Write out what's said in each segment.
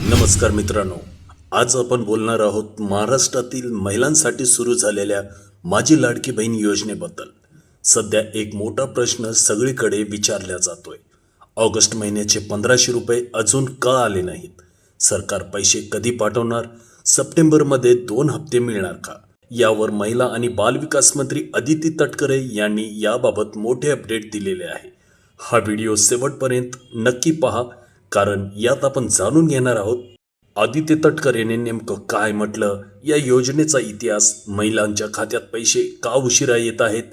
नमस्कार मित्रांनो, आज आपण बोलणार आहोत महाराष्ट्रातील महिलांसाठी सुरू झालेल्या माझी लाडकी बहीण योजनेबद्दल. सध्या एक मोठा प्रश्न सगळीकडे विचारला जातोय. ऑगस्ट महिन्याचे 1500 रुपये अजून का आले नाहीत? सरकार पैसे कधी पाठवणार? सप्टेंबरमध्ये 2 हप्ते मिळणार का? यावर महिला आणि बालविकास मंत्री अदिती तटकरे यांनी याबाबत मोठे अपडेट दिलेले आहे. हा व्हिडिओ शेवटपर्यंत नक्की पहा, कारण यात आपण जाणून घेणार आहोत आदित्य तटकरेने नेमकं काय म्हटलं, या योजनेचा इतिहास, महिलांच्या खात्यात पैसे का उशिरा येत आहेत,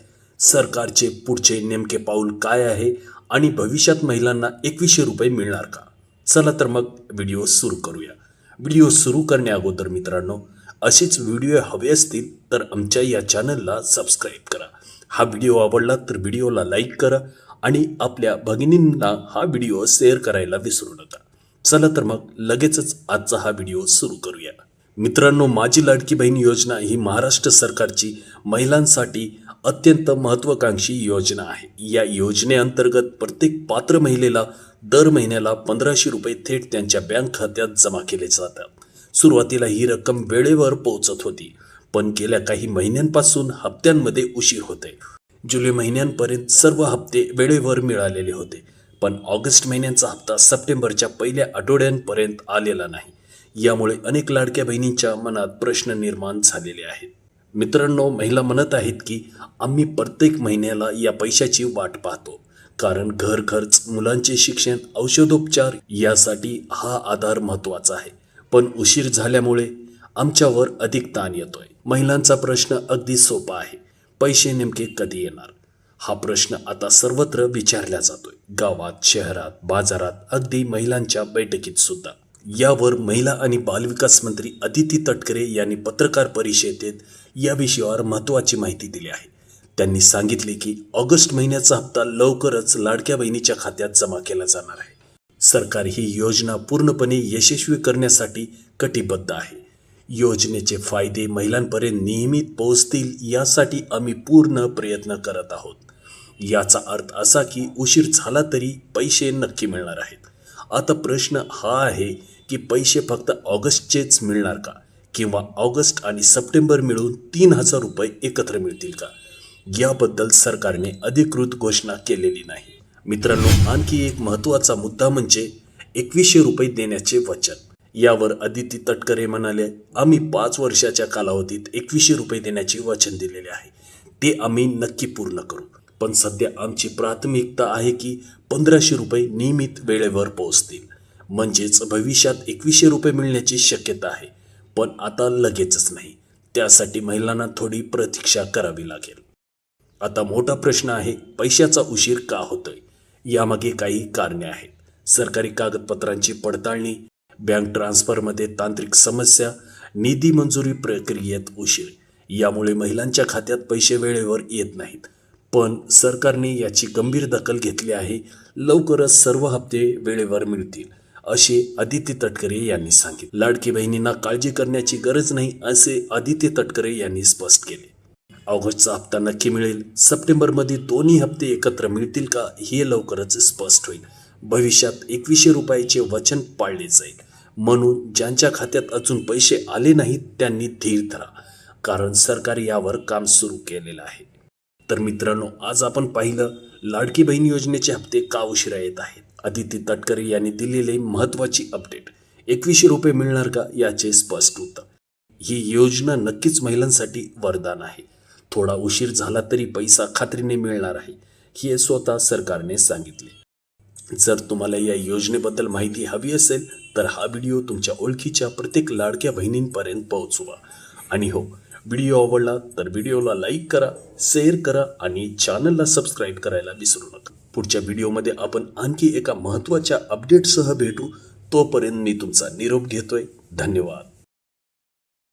सरकारचे पुढचे नेमके पाऊल काय आहे आणि भविष्यात महिलांना 2100 रुपये मिळणार का? चला तर मग व्हिडिओ सुरू करूया. व्हिडिओ सुरू करण्या अगोदर मित्रांनो, असेच व्हिडिओ हवे असतील तर आमच्या या चॅनलला सबस्क्राईब करा. हा व्हिडिओ आवडला तर व्हिडिओला लाईक करा आणि आपल्या भगिनींना हा व्हिडिओ शेअर करायला विसरू नका. चला तर मग लगेचच आजचा हा व्हिडिओ सुरू करूया. मित्रांनो, माझी लाडकी बहीण योजना ही महाराष्ट्र सरकारची महिलांसाठी अत्यंत महत्त्वाकांक्षी योजना आहे. या योजनेअंतर्गत प्रत्येक पात्र महिलेला दर महिन्याला 1500 रुपये थेट त्यांच्या बँक खात्यात जमा केले जातात. सुरुवातीला ही रक्कम वेळेवर पोहोचत होती, पण गेल्या काही महिन्यांपासून हप्त्यांमध्ये उशीर होते. जुलै महिन्यांपर्यंत सर्व हप्ते वेळेवर मिळालेले होते, पण ऑगस्ट महिन्याचा हप्ता सप्टेंबरच्या पहिल्या आठवड्यांपर्यंत आलेला नाही. यामुळे अनेक लाडक्या बहिणींच्या मनात प्रश्न निर्माण झालेले आहेत. मित्रांनो, महिला म्हणत आहेत की आम्ही प्रत्येक महिन्याला या पैशाची वाट पाहतो, कारण घर खर्च, मुलांचे शिक्षण, औषधोपचार यासाठी हा आधार महत्त्वाचा आहे. पण उशीर झाल्यामुळे आमच्यावर अधिक ताण येतोय. महिलांचा प्रश्न अगदी सोपा आहे, पैसे नेमके कधी येणार? हा प्रश्न आता सर्वत्र विचारला जातोय. गावात, शहरात, बाजारात, अगदी महिलांच्या बैठकीत सुद्धा. यावर महिला आणि बालविकास मंत्री अदिती तटकरे यांनी पत्रकार परिषदेत या विषयावर महत्त्वाची माहिती दिली आहे. त्यांनी सांगितले की ऑगस्ट महिन्याचा हप्ता लवकरच लाडक्या बहिणीच्या खात्यात जमा केला जाणार आहे. सरकार ही योजना पूर्णपणे यशस्वी करण्यासाठी कटिबद्ध आहे. योजनेचे फायदे महिलांपर्यंत नियमित पोहोचतील यासाठी आम्ही पूर्ण प्रयत्न करत आहोत. याचा अर्थ असा की उशीर झाला तरी पैसे नक्की मिळणार आहेत. आता प्रश्न हा आहे की पैसे फक्त ऑगस्टचेच मिळणार का, किंवा ऑगस्ट आणि सप्टेंबर मिळून 3000 रुपये एकत्र मिळतील का? याबद्दल सरकारने अधिकृत घोषणा केलेली नाही. मित्रांनो, आणखी एक महत्त्वाचा मुद्दा म्हणजे 2100 रुपये देण्याचे वचन. यावर अदिती तटकरे म्हणाले, आम्ही 5 वर्षाच्या कालावधीत 2100 रुपये देण्याचे वचन दिलेले आहे. ते आम्ही नक्की पूर्ण करू. पण सध्या आमची प्राथमिकता आहे की 1500 रुपये नियमित वेळेवर पोहोचतील. म्हणजेच भविष्यात 2100 रुपये मिळण्याची शक्यता आहे, पण आता लगेचच नाही. त्यासाठी महिलांना थोडी प्रतीक्षा करावी लागेल. आता मोठा प्रश्न आहे, पैशाचा उशीर का होतोय? यामागे काही कारणे आहेत. सरकारी कागदपत्रांची पडताळणी, बँक ट्रान्सफरमध्ये तांत्रिक समस्या, निधी मंजुरी प्रक्रियेत उशीर यामुळे महिलांच्या खात्यात पैसे वेळेवर येत नाहीत. पण सरकारने याची गंभीर दखल घेतली आहे. लवकरच सर्व हप्ते वेळेवर मिळतील, असे अदिती तटकरे यांनी सांगितले. लाडकी बहिणींना काळजी करण्याची गरज नाही, असे अदिती तटकरे यांनी स्पष्ट केले. ऑगस्टचा हप्ता नक्की मिळेल. सप्टेंबरमध्ये दोन्ही हप्ते एकत्र मिळतील का, हे लवकरच स्पष्ट होईल. भविष्यात 2100 रुपयाचे वचन पाळले जाईल. म्हणून ज्यांच्या खात्यात अजून पैसे आले नाहीत त्यांनी धीर धरा, कारण सरकार यावर काम सुरू केलेलं आहे. तर मित्रांनो, आज आपण पाहिलं लाडकी बहीण योजनेचे हप्ते का उशिरा येत आहेत. अदिती तटकरे यांनी दिलेले महत्त्वाची अपडेट. 2100 रुपये मिळणार का, याचे स्पष्ट उत्तर. ही योजना नक्कीच महिलांसाठी वरदान आहे. थोडा उशीर झाला तरी पैसा खात्रीने मिळणार आहे, हे स्वतः सरकारने सांगितले. जर तुम्हाला या योजनेबद्दल माहिती हवी असेल तर हा व्हिडिओ तुमच्या ओळखीच्या प्रत्येक लाडक्या बहिणींपर्यंत पोहोचवा. आणि हो, व्हिडिओ आवडला तर व्हिडिओला लाईक करा, शेअर करा आणि चॅनलला सबस्क्राईब करायला विसरू नका. पुढच्या व्हिडिओमध्ये आपण आणखी एका महत्त्वाच्या अपडेटसह भेटू. तोपर्यंत मी तुमचा निरोप घेतोय. धन्यवाद.